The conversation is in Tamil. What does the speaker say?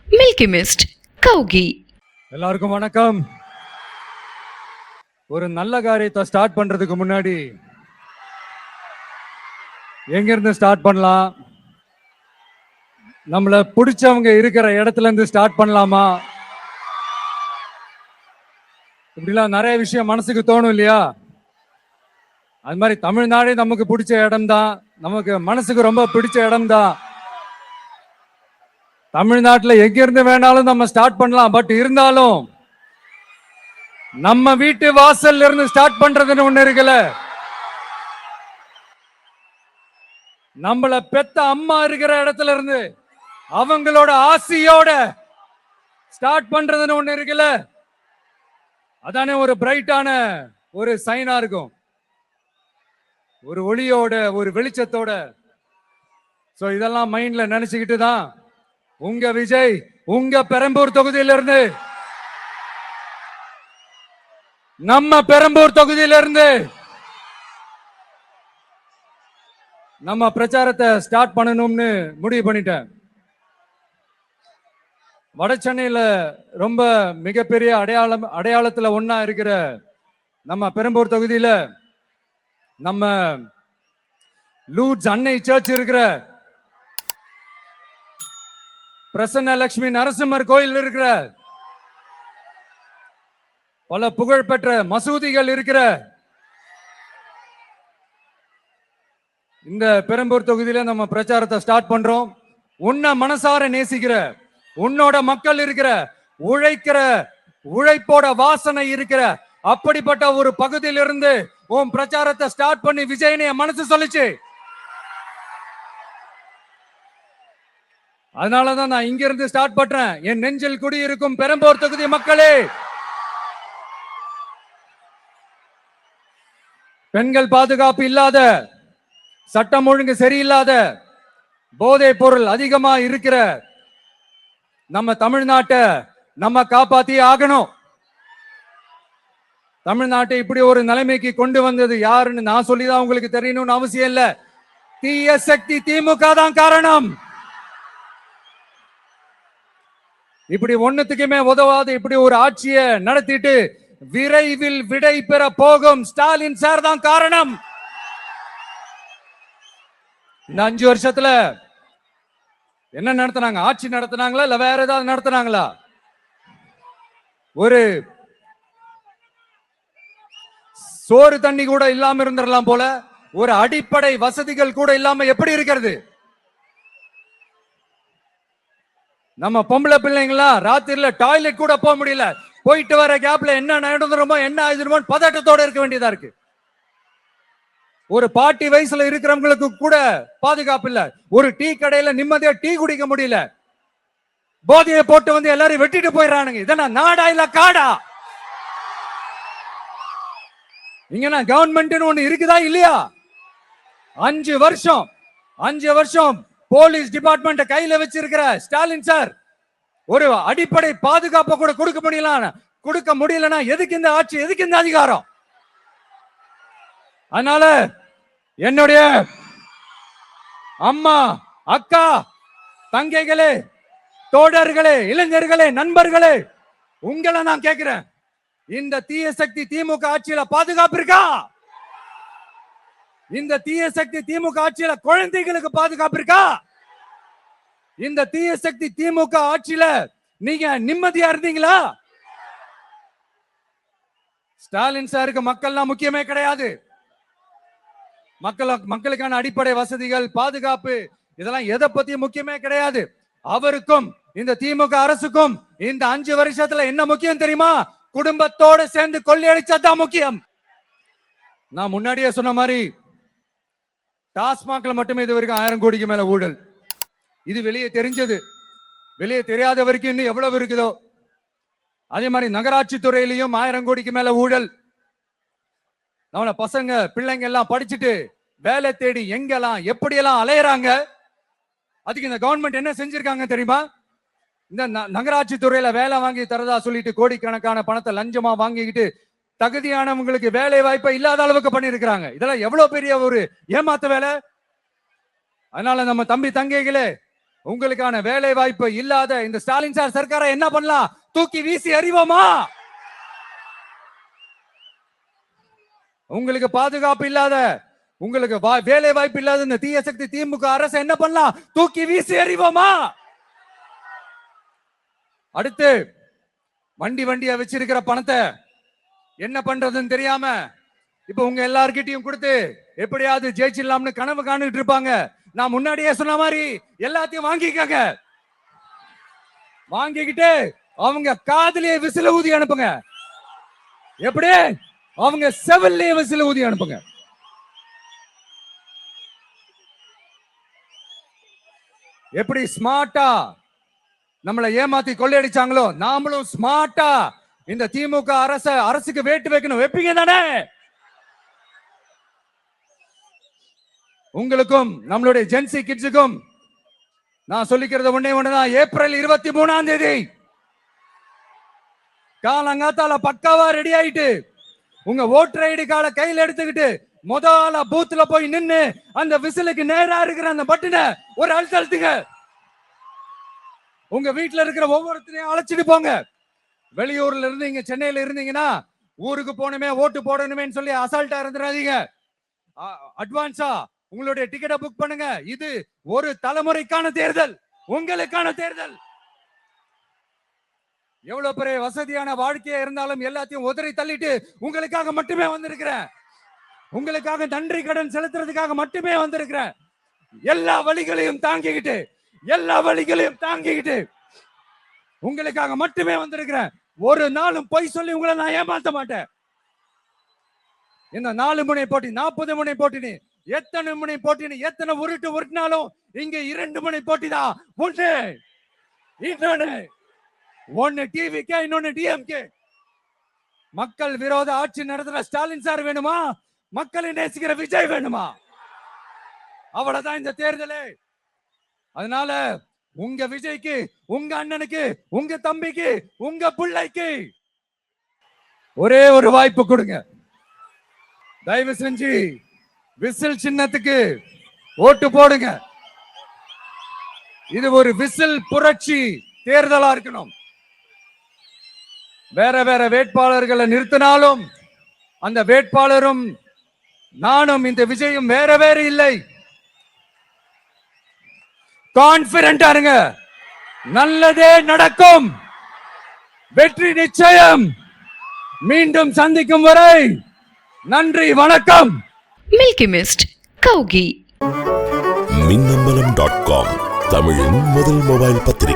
Milky mist கௌகி. எல்லாருக்கும் வணக்கம். ஒரு நல்ல காரியத்தை ஸ்டார்ட் பண்றதுக்கு முன்னாடி எங்க இருந்து ஸ்டார்ட் பண்ணலாம்? நம்மள பிடிச்சவங்க இருக்கிற இடத்துல இருந்து ஸ்டார்ட் பண்ணலாமா? இப்படிலாம் நிறைய விஷயம் மனசுக்கு தோணும் இல்லையா? அது மாதிரி தமிழ்நாடே நமக்கு பிடிச்ச இடம் தான், நமக்கு மனசுக்கு ரொம்ப பிடிச்ச இடம் தான். தமிழ்நாட்டில் எங்க இருந்து வேணாலும் நம்ம ஸ்டார்ட் பண்ணலாம். பட் இருந்தாலும் நம்ம வீட்டு வாசல்ல இருந்து ஸ்டார்ட் பண்றதுன்னு ஒண்ணு இருக்குல்ல. நம்மள பெத்த அம்மா இருக்கிற இடத்துல இருந்து அவங்களோட ஆசையோட ஸ்டார்ட் பண்றதுன்னு ஒண்ணு இருக்குல்ல. அதானே ஒரு பிரைட்டான ஒரு சைனா இருக்கும், ஒரு ஒளியோட, ஒரு வெளிச்சத்தோட. சோ இதெல்லாம் மைண்ட்ல நினைச்சுக்கிட்டு தான் உங்க விஜய் உங்க பெரம்பூர் தொகுதியிலிருந்து, நம்ம பெரம்பூர் தொகுதியிலிருந்து நம்ம பிரச்சாரத்தை ஸ்டார்ட் பண்ணணும்னு முடிவு பண்ணிட்டேன். வட சென்னையில ரொம்ப மிகப்பெரிய அடையாளத்துல ஒன்னா இருக்கிற நம்ம பெரம்பூர் தொகுதியில நம்ம லூர்ட்ஸ் அன்னை சர்ச் இருக்கிற, பிரசன்ன லட்சுமி நரசிம்மர் கோயில் இருக்கிற, பல புகழ்பெற்ற மசூதிகள் இருக்கிற இந்த பெரம்பூர் தொகுதியில நம்ம பிரச்சாரத்தை ஸ்டார்ட் பண்றோம். உன்னை மனசார நேசிக்கிற, உன்னோட மக்கள் இருக்கிற, உழைக்கிற, உழைப்போட வாசனை இருக்கிற அப்படிப்பட்ட ஒரு பகுதியிலிருந்து உன் பிரச்சாரத்தை ஸ்டார்ட் பண்ணி விஜயனை மனசு சொல்லிச்சு. அதனாலதான் நான் இங்க இருந்து ஸ்டார்ட் பண்றேன். என் நெஞ்சில் குடியிருக்கும் பெரம்பூர் தொகுதி மக்களே, பெண்கள் பாதுகாப்பு இல்லாத, சட்டம் ஒழுங்கு சரியில்லாத, போதை பொருள் அதிகமா இருக்கிற நம்ம தமிழ்நாட்டை நம்ம காப்பாத்தி ஆகணும். தமிழ்நாட்டை இப்படி ஒரு நிலைமைக்கு கொண்டு வந்தது யாருன்னு நான் சொல்லிதான் உங்களுக்கு தெரியணும்னு அவசியம் இல்ல. தீய சக்தி திமுக தான் காரணம். இப்படி ஒண்ணுத்துக்குமே உதவாது இப்படி ஒரு ஆட்சியை நடத்திட்டு விரைவில் விடை பெற போகும் ஸ்டாலின் சார் தான் காரணம். இந்த 5 வருஷத்துல என்ன நடத்தினாங்க? ஆட்சி நடத்தினாங்களா இல்ல வேற ஏதாவது நடத்தினாங்களா? ஒரு சோறு தண்ணி கூட இல்லாம இருந்திரலாம் போல, ஒரு அடிப்படை வசதிகள் கூட இல்லாம எப்படி இருக்கிறது? நம்ம பொம்பளை பிள்ளைங்களா ராத்திரில டாய்லெட் கூட போக முடியல. போயிட்டு வர கேப்ல என்ன நடந்துருமோ என்ன ஆயிடுமோ பதட்டத்தோட இருக்க வேண்டியதா இருக்கு. ஒரு பாட்டி வயசுல இருக்கிறவங்களுக்கு கூட பாதுகாப்பு இல்ல. ஒரு டீ கடையில நிம்மதியா டீ குடிக்க முடியல. போதையை போட்டு வந்து எல்லாரும் வெட்டிட்டு போயிடறானுங்க. இதெல்லாம் நாடா இல்ல காடா? இங்க கவர்மெண்ட் ஒண்ணு இருக்குதா இல்லையா? 5 வருஷம் போலீஸ் டிபார்ட்மெண்ட் கையில வச்சிருக்கிற ஸ்டாலின் சார் ஒரு அடிப்படை பாதுகாப்பை கூட கொடுக்க முடியலன்னா எதுக்கு இந்த ஆட்சி, எதுக்கு இந்த அதிகாரம்? அதனால என்னுடைய அம்மா, அக்கா, தங்கைகளே, தோழர்களே, இளைஞர்களே, நண்பர்களே, உங்களை நான் கேட்கிறேன், இந்த தீய சக்தி திமுக ஆட்சியில பாதுகாப்பு இருக்கா? இந்த தீய சக்தி திமுக ஆட்சியில குழந்தைகளுக்கு பாதுகாப்பு இருக்கா? இந்த தீய சக்தி திமுக ஆட்சியில நீங்க நிம்மதியா இருந்தீங்களா? ஸ்டாலின் சாருக்கு மக்கள்லாம் முக்கியமே கிடையாது. மக்களுக்கான அடிப்படை வசதிகள், பாதுகாப்பு, இதெல்லாம் எதை பத்தி முக்கியமே கிடையாது. அவருக்கும் இந்த திமுக அரசுக்கும் இந்த 5 வருஷத்துல என்ன முக்கியம் தெரியுமா? குடும்பத்தோடு சேர்ந்து கொள்ளையடிச்சதான் முக்கியம். நான் முன்னாடியே சொன்ன மாதிரி டாஸ்மாக்ல மட்டுமே இது வரைக்கும் 1000 கோடிக்கு மேல ஊழல். இது வெளியே தெரிஞ்சது. வெளியே தெரியாத வரைக்கும் இன்னும் எவ்வளவு இருக்குதோ. அதே மாதிரி நகராட்சி துறையிலையும் 1000 கோடிக்கு மேல ஊழல். நம்மள பசங்க பிள்ளைங்க எல்லாம் படிச்சுட்டு வேலை தேடி எங்கெல்லாம் எப்படியெல்லாம் அலையறாங்க. அதுக்கு இந்த கவர்மெண்ட் என்ன செஞ்சிருக்காங்க தெரியுமா? இந்த நகராட்சி துறையில வேலை வாங்கி தரதா சொல்லிட்டு கோடிக்கணக்கான பணத்தை லஞ்சமா வாங்கிக்கிட்டு தகுதியானவங்களுக்கு வேலை வாய்ப்பை இல்லாத அளவுக்கு பண்ணிருக்கிறாங்க. இதெல்லாம் எவ்வளவு பெரிய ஒரு ஏமாத்து வேலை. அதனால நம்ம தம்பி தங்கைகளே, உங்களுக்கான வேலை வாய்ப்பு இல்லாத இந்த ஸ்டாலின் சார் சர்க்காரை என்ன பண்ணலாம்? தூக்கி வீசி அறிவோமா? உங்களுக்கு பாதுகாப்பு இல்லாத, உங்களுக்கு வேலை வாய்ப்பு இல்லாத இந்த தீய சக்தி திமுக அரசு என்ன பண்ணலாம்? தூக்கி வீசி அறிவோமா? அடுத்து வண்டியா வச்சிருக்கிற பணத்தை என்ன பண்றதுன்னு தெரியாம இப்ப உங்க எல்லார்கிட்டயும் கொடுத்து எப்படியாவது ஜெயிச்சிடலாம்னு கனவு காணிட்டு இருப்பாங்க. நான் முன்னாடியே சொன்ன மாதிரி எல்லாத்தையும் வாங்கிக்கங்க. வாங்கிக்கிட்டு அவங்க காதுலயே விசில ஊதி அனுப்புங்க. எப்படி? அவங்க செவிலே விசில ஊதி அனுப்புங்க. எப்படி ஸ்மார்ட்டா நம்மளை ஏமாத்தி கொள்ளையடிச்சாங்களோ, நாமளும் ஸ்மார்ட்டா இந்த திமுக அரசுக்கு வேட்டு வைக்கணும். வைப்பீங்க தானே? உங்களுக்கும் நம்மளுடைய ஜென்சி கிட்ஸுக்கும் நான் சொல்லிக்கிறது ஒண்ணுதான். ஏப்ரல் 23ஆம் தேதி காலங்காத்தால பக்காவா ரெடி ஆயிட்டு உங்க ஓட்டர் ஐடி கார்டை கையில எடுத்துக்கிட்டு முதல்ல பூத்துல போய் நின்னு அந்த விசிலுக்கு நேரா இருக்கிற அந்த பட்டனை ஒரு அழுத்துங்க. உங்க வீட்டுல இருக்கிற ஒவ்வொருத்தரையும் அழைச்சிட்டு போங்க. வெளியூர்ல இருந்து இங்க சென்னையில இருந்தீங்கன்னா ஊருக்கு போகணுமே ஓட்டு போடணுமே சொல்லி அசால்ட்டா இருந்துடாதீங்க. அட்வான்ஸா உங்களுடைய டிக்கெட்டை புக் பண்ணுங்க. இது ஒரு தலைமுறைக்கான தேர்தல், உங்களுக்கான தேர்தல். எவ்வளவு பெரிய வசதியான வாழ்க்கையா இருந்தாலும் எல்லாத்தையும் உதறி தள்ளிட்டு உங்களுக்காக மட்டுமே வந்திருக்கிறேன். உங்களுக்காக நன்றி கடன் செலுத்துறதுக்காக மட்டுமே வந்திருக்கிறேன். எல்லா வழிகளையும் தாங்கிக்கிட்டு உங்களுக்காக மட்டுமே வந்திருக்கிறேன். ஒரு நாளும் பொய் சொல்லி உங்களை நான் ஏமாத்த மாட்டேன். இந்த 4 முனை போட்டி, 40 முனை போட்டி, எத்தனை முனை போட்டி, எத்தனை உருட்டினாலும் இங்க 2 முனை போட்டி தான். ஒன்னு டிவிகே, இன்னொன்னு டிஎம்கே. மக்கள் விரோத ஆட்சி நடத்துற ஸ்டாலின் சார் வேணுமா? மக்களை நேசிக்கிற விஜய் வேணுமா? அவ்வளவுதான் இந்த தேர்தலே. அதனால உங்க விஜய்க்கு, உங்க அண்ணனுக்கு, உங்க தம்பிக்கு, உங்க பிள்ளைக்கு ஒரே ஒரு வாய்ப்பு கொடுங்க. தயவு செஞ்சு விசில் சின்னத்துக்கு ஓட்டு போடுங்க. இது ஒரு விசில் புரட்சி தேர்தலா இருக்கணும். வேற வேட்பாளர்களை நிறுத்தினாலும் அந்த வேட்பாளரும் நானும் இந்த விஜயும் வேற இல்லை. கான்பிடென்டா இருங்க. நல்லதே நடக்கும். வெற்றி நிச்சயம். மீண்டும் சந்திக்கும் வரை நன்றி, வணக்கம். Milky mist கௌகி. மின்னம்பலம்.com தமிழின் முதல் மொபைல் பத்திரிகை.